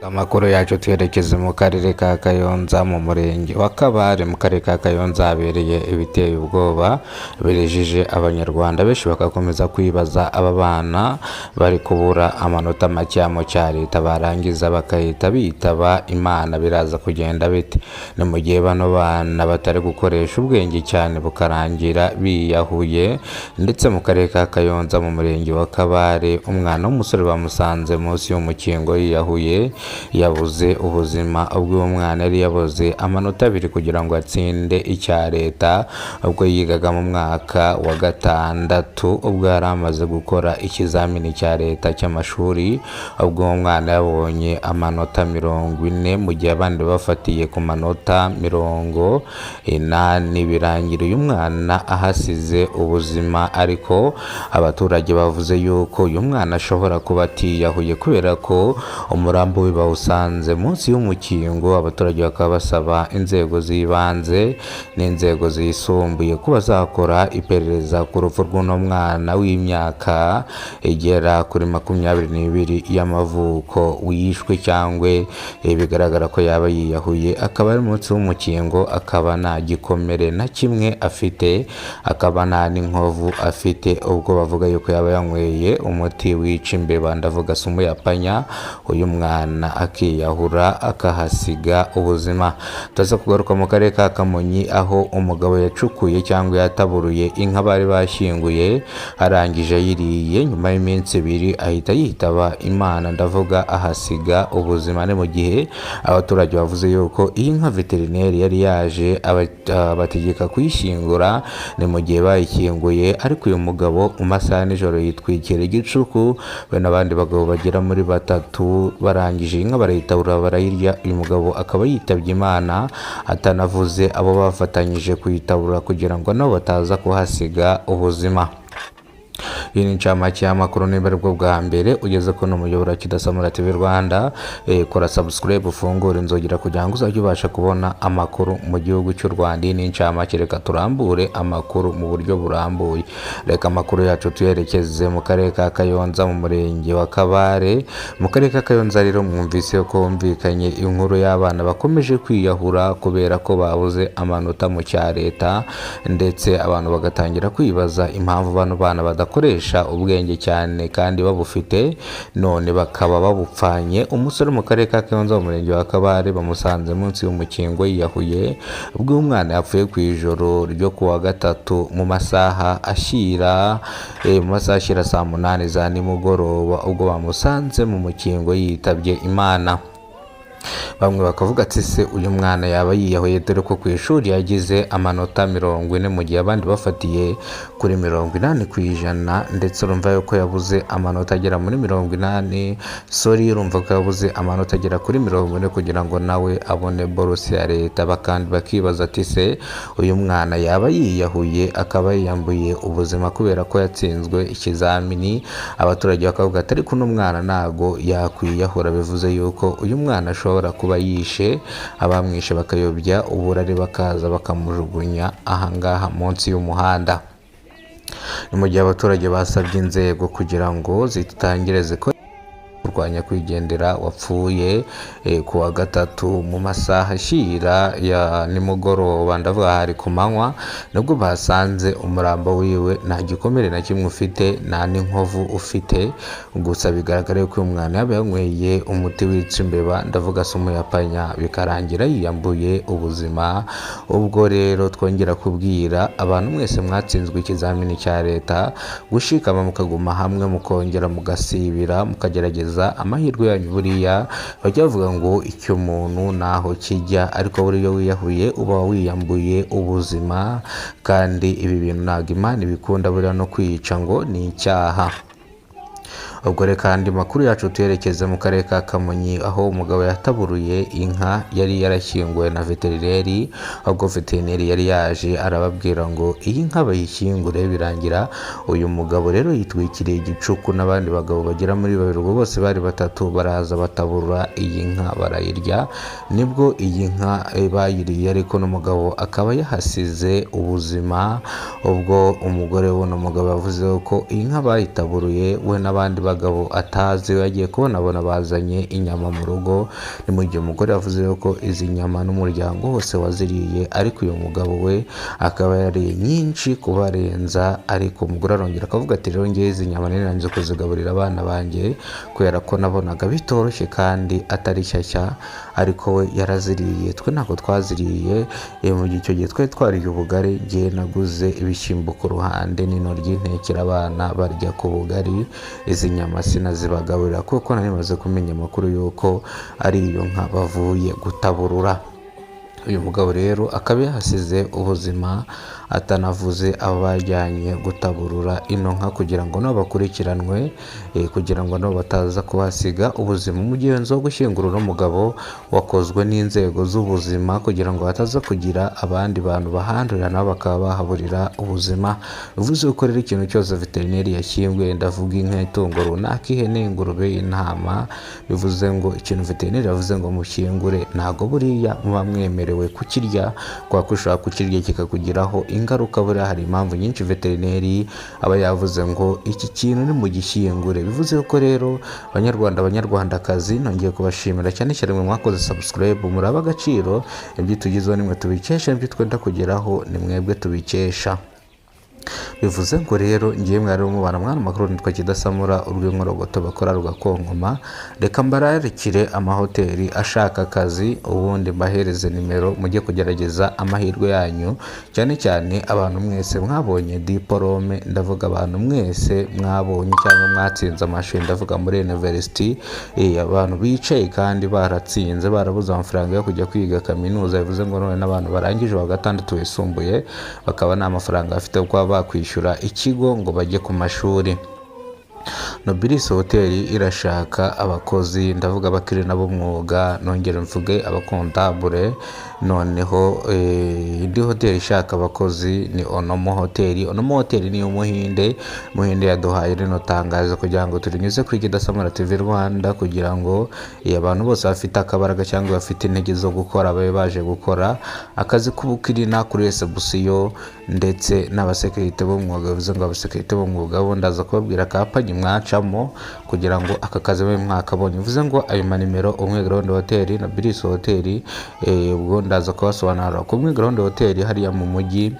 Amakuru yacu twerekeze mu karere ka Kayonza mu murenge wa Kabare mu karere ka Kayonza habereye ibiteye ubwoba birijije abanyarwanda benshi bagakomeza kwibaza aba bana bari kubura amanota make mu cya leta barangiza bakahita bitaba Imana biraza kugenda bite. Ni mu gihe bano bana batari gukoresha ubwenge cyane bukarangira biyahuye, ndetse mu karere ka Kayonza mu murenge wa Kabare umwana w'umusore bamusanze munsi y'umukingo yiyahuye, yabuze ubuzima ubwo umwana yari yabuze amanota 2 kugira ngo atsinde icya leta ubwo yigaga mu mwaka wa 6 ubwo yari amaze gukora ikizamini cya leta cy'amashuri, ubwo umwana yabonye amanota 40 mu gihe abandi bafatiye ku manota 80 birangira uyu mwana ahasize ubuzima. Ariko abaturage bavuze yuko uyu mwana ashobora kuba atiyahuye kubera ko umurambo we bawusanze munsi y'umukingo. Abaturage bakaba basaba inzego z'ibanze n'inzego zisumbuye kuba zakora iperereza ku rupfu rw'uno mwana w'imyaka igera kuri 22 y'amavuko wishwe cyangwa bigaragara ko yaba yiyahuye, akaba ari munsi y'umukingo, akaba nta gikomere na kimwe afite, akaba nta n'inkovu afite, ubwo bavuga yuko yaba yanyweye umuti wica imbeba, ndavuga sumu ya panya, uyu mwana akiyahura akahasiga ubuzima. Tuza kugaruka mu karere ka Kamonyi aho umugabo yacukuye cyangwa yataburuye inka bari bashyinguye, arangije yiriye nyuma y'iminsi 2 ahita yitaba Imana, ndavuga ahasiga ubuzima. Ni mu gihe abaturage bavuze yuko iyi nka veterineri yari yaje bategeka kuyishyingura, ni mu gihe bayishyinguye, ariko uyu mugabo mu masaha nijoro yitwikira igicuku we n'abandi bagabo bagera muri 3 barangije inka barayitabura barayirya. Uyu mugabo akaba yitabye Imana atanavuze abo bafatanyije kuyitabura kugira ngo nabo bataza kuhasiga ubuzima. Iyi ni incamake y'amakuru, niba ari bwo bwa mbere ugeze ko n'umuyoboro Kidasamura TV Rwanda, kora subscribe ufungure inzogera kugira ngo uzajye ubasha kubona amakuru mu gihugu cy'u Rwanda. Iyi ni incamake, reka turambure amakuru mu buryo burambuye. Reka amakuru yacu tuyerekeze mu karere ka Kayonza mu murenge wa Kabare. Mu karere ka Kayonza rero mwumvise ko humvikanye inkuru y'abana bakomeje kwiyahura kubera ko babuze amanota mu cya leta, ndetse abantu bagatangira kwibaza impamvu bano bana badakoresha ubwenge cyane kandi babufite, none bakaba babupfanye. Umusore mu karere ka Kayonza mu murenge wa Kabare bamusanze munsi y'umukingo yiyahuye, ubwo umwana yapfuye ku ijoro ryo kuwa 3 mu masaha ashira saa 8 za nimugoroba, ubwo bamusanze mu mukingo yitabye Imana. Bamwe bakavuga ati se uyu mwana yaba yiyahuye dore ko ku ishuri yagize amanota 40 mu gihe abandi bafatiye kuri 80%, ndetse urumva yuko yabuze amanota agera muri 80, urumva ko yabuze amanota agera kuri 40 kugira ngo nawe abone borose ya leta. Bakandi bakibaza ati se uyu mwana yaba yiyahuye akaba yiyambuye ubuzima kubera ko yatsinzwe ikizamini. Abaturage bakavuga ati ariko uno mwana ntago yakwiyahura, bivuze yuko uyu mwana ashobora kuba yishe abamwishe bakayobya uburari bakaza bakamujugunya ahangaha munsi y'umuhanda. Ni mu gihe abaturage basabye inzego kugira ngo zitangire zikora kurwanya kwigendera wapfuye ku wa 3 mu masaha ashira ya nimugoroba, ndavuga hari ku manywa, nubwo basanze umurambo wiwe nta gikomere na kimwe ufite, nta n'inkovu ufite, gusa bigaragara ko uyu mwana yaba yanyweye umuti wica imbeba, ndavuga sumu ya panya, bikarangira yiyambuye ubuzima. Ubwo rero twongera kubwira abantu mwese mwatsinzwe ikizamini cya leta gushikama mukaguma hamwe mukongera mugasibira mukagerageza amahirwe yanyu. Buriya bajya bavuga ngo icyo muntu naho kijya, ariko buriya wiyahuye uba wiyambuye ubuzima, kandi ibi bintu ntabwo Imana ibikunda, buriya no kwiyica ngo ni icyaha. Ubwo reka andi makuru yacu tuyerekeze mu karere ka Kamonyi aho umugabo yataburuye inka yari yarashyinguwe na veterineri, ubwo veterineri yari yaje arababwira ngo iyi nka bayishyingure, birangira uyu mugabo rero yitwikiriye igicuku n'abandi bagabo bagera muri 2, bose bari 3, baraza bataburura iyi nka barayirya. Nibwo iyi nka bayiriye, ariko n'umugabo akaba yahasize ubuzima. Ubwo umugore w'uno mugabo yavuze ko iyi nka bayitaburuye we n'abandi bagabo atazi, yagiye kubona bazanye inyama mu rugo. Ni mu gihe umugore yavuze ko izi nyama n'umuryango wose waziriye, ariko uyu mugabo we akaba yariye nyinshi kubarenza. Ariko umugore arongera akavuga ati rero ngewe izi nyama nanze kuzigaburira abana banjye kubera ko nabonaga bitoroshye kandi atari shyashya, ariko we yaraziriye, twe ntabwo twaziriye. Mu gihe icyo gihe twari twariye ubugari, ngewe naguze ibishyimbo ku ruhande n'intoryi ntekera abana barya ku bugari, izi nyama sinazibagaburira kuko nari maze kumenya amakuru y'uko ari iyo nka bavuye gutaburura. Uyu mugabo rero akaba yahasize ubuzima atanavuze abo bajyanye gutaburura ino nka, kugira ngo nabo bakurikiranwe, kugira ngo nabo bataza kuhasiga ubuzima. Umugenzo wo gushyingura uno mugabo wakozwe n'inzego z'ubuzima kugira ngo hataza kugira abandi bantu bahandurira nabo bakaba bahaburira ubuzima. Bivuze ko rero ikintu cyose veterineri yashyinguye, ndavuga inka, itungo runaka, ihene, ingurube, intama, bivuze ngo ikintu veterineri yavuze ngo mushyingure, ntabwo buriya muba mwemerewe kukirya, kwa ko ushobora kukirya kikakugiraho ingaruka. Buriya hari impamvu nyinshi veterineri aba yavuze ngo iki kintu ni mu gishyingure. Bivuze ko rero banyarwandakazi, nongeye kubashimira cyane cyane mwe mwakoze subscribe, muraba agaciro. Ibyo tugizeho nimwe tubikesha, ibyo twenda kugeraho ni mwebwe tubikesha. Bivuze ngo rero ngiye mwari mubana mwana makuru, nitwa Kidasamura, urw'inkorogoto bakora rugakonkoma. Reka mbararikire amahoteli ashaka akazi, ubundi mbahereze nimero mujye kugerageza amahirwe yanyu, cyane cyane abantu mwese mwabonye diplome, ndavuga abantu mwese mwabonye cyangwa mwatsinze amashuri, ndavuga muri university, abantu bicaye kandi baratsinze barabuze amafaranga yo kujya kwiga kaminuza. Bivuze ngo none n'abantu barangije wa gatandatu wisumbuye bakaba nta mafaranga bafite kuba bakwishyura ikigo ngo bajye ku mashuri. Nobilis hoteli irashaka abakozi, ndavuga abakirina b'umwuga, nongere mvuge abakontabure. Noneho indi hoteli ishaka abakozi ni Onomo hoteli. Onomo hoteli ni umuhinde yaduhaye rino tangazo kugira ngo turinyuze kuri Kidasamura TV Rwanda, kugira ngo abantu bose bafite akabaraga cyangwa bafite intege zo gukora babe baje gukora akazi k'ubukirina kuri resebusiyo, ndetse n'abasekirite b'umwuga. Bivuze ngo abasekirite b'umwuga bo ndaza kubabwira kampani mwacamo kugira ngo aka kazi mwe mwakabonye. Bivuze ngo ayo manimero: umwe Grand Hotel na Nobilis hoteli, ubwo ndaza kubasobanurira. ku mwe Grand Hotel hariya mu mujyi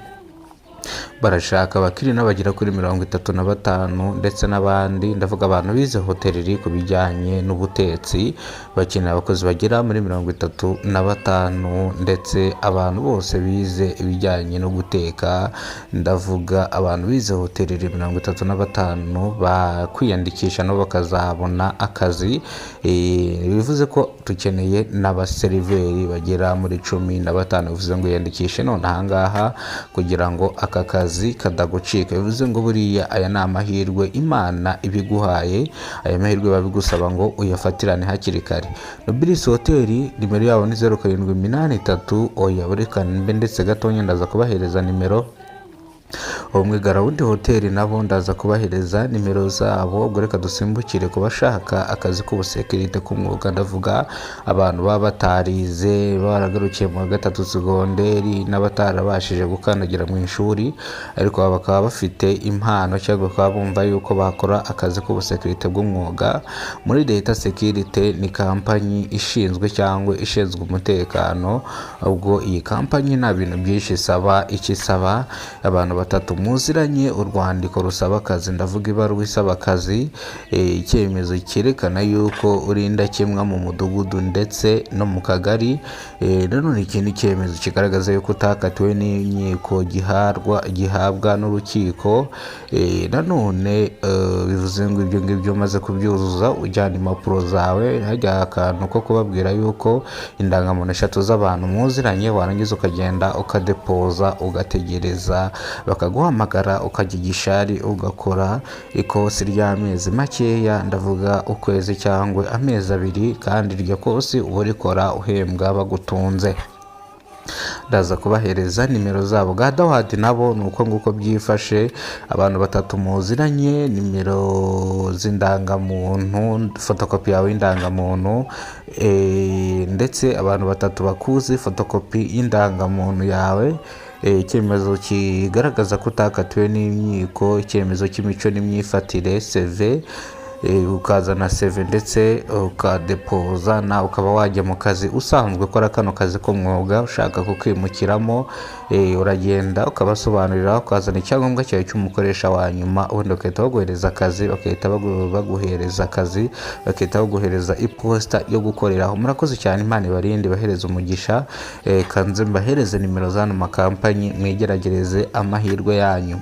barashaka abakirina bagera kuri 35 ndetse n'abandi, ndavuga abantu bize hoteliri ku bijyanye n'ubutetsi, bakeneye abakozi bagera muri 35 ndetse abantu bose bize ibijyanye no guteka, ndavuga abantu bize hoteliri 35 bakwiyandikisha nabo bakazabona akazi. Bivuze ko tukeneye n'abaseriveri bagera muri 15. Bivuze ngo yandikishe none ahangaha kugira ngo aka kazi kadagucika. Bivuze ngo buriya aya ni amahirwe Imana ibiguhaye, aya mahirwe babigusaba ngo uyafatirane hakiri kare. Nobilis hoteli nimero yabo ni 0783. Oya burekane mbe ndetse gatonya ndaza kubahereza nimero. Umwe Grand Hotel nabo ndaza kubahereza nimero zabo. Ubwo reka dusimbukire ku bashaka akazi k'ubusekirite k'umwuga, ndavuga abantu baba batarize, baragarukiye mu gatatu segonderi, n'abatarabashije gukandagira mu ishuri ariko bakaba bafite impano cyangwa bakaba bumva yuko bakora akazi k'ubusekirite bw'umwuga. Muri Data Security ni kampani ishinzwe cyangwa ishinzwe umutekano. Ubwo iyi kampani nta bintu byinshi isaba, ikisaba abantu batatu muziranye urwandiko rusaba akazi, ndavuga ibaruwa isaba akazi, icyemezo cyerekana yuko uri indakemwa mu mudugudu ndetse no mu kagari, nanone ikindi cyemezo kigaragaza yuko utakatiwe n'inkiko gihabwa n'urukiko. Nanone bivuze ngo ibyo ngibyo umaze kubyuzuza ujyana impapuro zawe, hajya akantu ko kubabwira yuko indangamuntu 3 z'abantu muziranye, warangiza ukagenda ukadepoza ugategereza bakaguhamagara ukajya igishari ugakora ikosi ry'amezi makeya, ndavuga ukwezi cyangwa amezi 2, kandi iryo kosi uba urikora uhembwa bagutunze. Ndaza kubahereza nimero zabo. Gadawad nabo nuko nguko byifashe, abantu batatu muziranye, nimero z'indangamuntu, fotokopi yawe y'indangamuntu, ndetse abantu batatu bakuzi, fotokopi y'indangamuntu yawe, icyemezo kigaragaza ko utakatiwe n'inkiko, icyemezo cy'imico n'imyifatire CV, ukazana CV ndetse ukadepoza na ukaba wajya mu kazi usanzwe ukora kano kazi k'umwuga ushaka kukwimukiramo. Uragenda ukabasobanurira, ukazana icyangombwa cyawe cy'umukoresha wa nyuma, ubundi bagahita baguhereza akazi, bagahita baguhereza akazi, bagahita baguhereza iposita yo gukoreraho. Murakoze cyane, Imana ibarinde, bahereza umugisha. Kanze mbahereze nimero z'ano makampanyi, mwigeragereze amahirwe yanyu.